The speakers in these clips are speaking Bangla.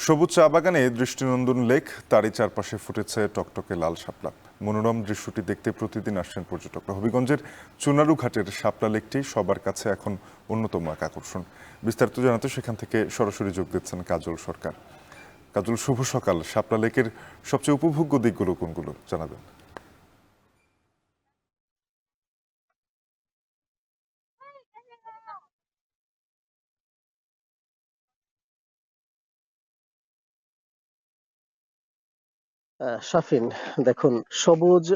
সবুজ চা বাগানে দৃষ্টিনন্দন লেক, তারই চারপাশে ফুটেছে টকটকে লাল শাপলা। মনোরম দৃশ্যটি দেখতে প্রতিদিন আসছেন পর্যটকরা। হবিগঞ্জের চুনারু ঘাটের শাপলা লেকটি সবার কাছে এখন অন্যতম এক আকর্ষণ। বিস্তারিত জানাতে সেখান থেকে সরাসরি যোগ দিচ্ছেন কাজল সরকার। কাজল, শুভ সকাল। শাপলা লেকের সবচেয়ে উপভোগ্য দিকগুলো কোনগুলো জানাবেন? শাফিন, দেখুন, সবুজ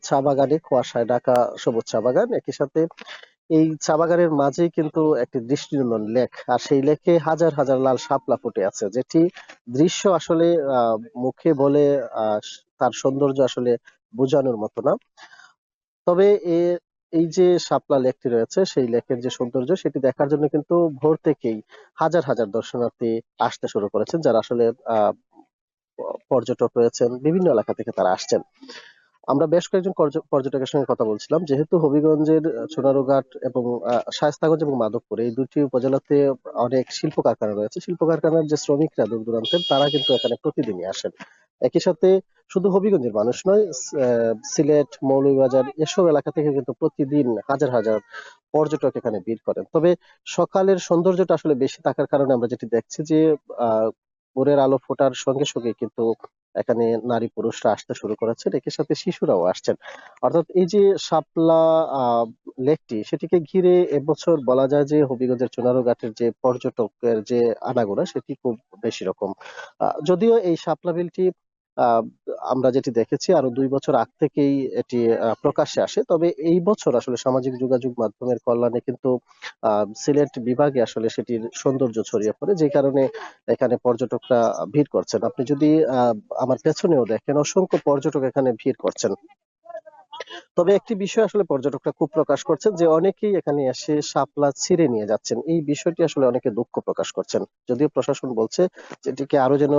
চা বাগানে কুয়াশায় ঢাকা সবুজ চা বাগান, একই সাথে এই চা বাগানের মাঝেই কিন্তু একটি দৃষ্টিনন্দন লেক, আর সেই লেকে হাজার হাজার লাল শাপলা ফুটে আছে, যেটি দৃশ্য আসলে মুখে বলে তার সৌন্দর্য আসলে বোঝানোর মতো না। তবে এই যে শাপলা লেকটি রয়েছে, সেই লেকের যে সৌন্দর্য সেটি দেখার জন্য কিন্তু ভোর থেকেই হাজার হাজার দর্শনার্থী আসতে শুরু করেছেন, যারা আসলে পর্যটক রয়েছেন, বিভিন্ন এলাকা থেকে তারা আসছেন। আমরা বেশ কয়েকজন পর্যটকের সঙ্গে কথা বলছিলাম, যেহেতু হবিগঞ্জের সোনারুঘাট এবং শায়েস্তাগঞ্জ এবং মাধবপুর এই দুটি উপজেলাতে অনেক শিল্প কারখানা রয়েছে। শিল্প কারখানার যে শ্রমিকরা দূর দূরান্তের, তারা কিন্তু এখানে প্রতিদিনই আসেন। একই সাথে শুধু হবিগঞ্জের মানুষ নয়, সিলেট, মৌলভীবাজার এসব এলাকা থেকে কিন্তু প্রতিদিন হাজার হাজার পর্যটক এখানে ভিড় করেন। তবে সকালের সৌন্দর্যটা আসলে বেশি থাকার কারণে আমরা যেটি দেখছি যে আহ ভোরের আলো ফোটার সঙ্গে সঙ্গে কিন্তু এখানে নারী পুরুষরা আসতে শুরু করেছেন, একই সাথে শিশুরাও আসছেন। অর্থাৎ এই যে শাপলা লেকটি, সেটিকে ঘিরে এবছর বলা যায় যে হবিগঞ্জের চুনারুঘাটের যে পর্যটকের যে আনাগোনা সেটি খুব বেশি রকম। যদিও এই শাপলা বিলটি আহ আমরা যেটি দেখেছি আরো 2 বছর আগ থেকেই এটি প্রকাশ্যে আসে, তবে এই বছর আসলে সামাজিক যোগাযোগ মাধ্যমের কল্যাণে কিন্তু সিলেট বিভাগে আসলে সেটির সৌন্দর্য ছড়িয়ে পড়ে, যে কারণে এখানে পর্যটকরা ভিড় করছেন। আপনি যদি আমার পেছনেও দেখেন, অসংখ্য পর্যটক এখানে ভিড় করছেন। তবে একটি বিষয় আসলে পর্যটকরা খুব প্রকাশ করছেন, যে অনেকেই এখানে এসে শাপলা ছিঁড়ে নিয়ে যাচ্ছেন। এই বিষয়টি আসলে অনেকে দুঃখ প্রকাশ করছেন। যদিও প্রশাসন বলছে যে এটিকে আরো যেন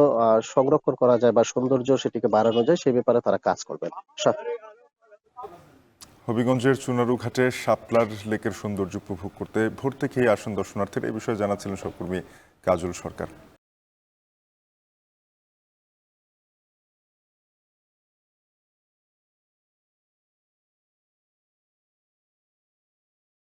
সংরক্ষণ করা যায় বা সৌন্দর্য সেটিকে বাড়ানো যায়, সে ব্যাপারে তারা কাজ করবেন। হবিগঞ্জের চুনারু ঘাটে শাপলার লেকের সৌন্দর্য উপভোগ করতে ভোর থেকেই আসেন দর্শনার্থীরা। এই বিষয়ে জানাচ্ছিলেন সহকর্মী কাজল সরকার।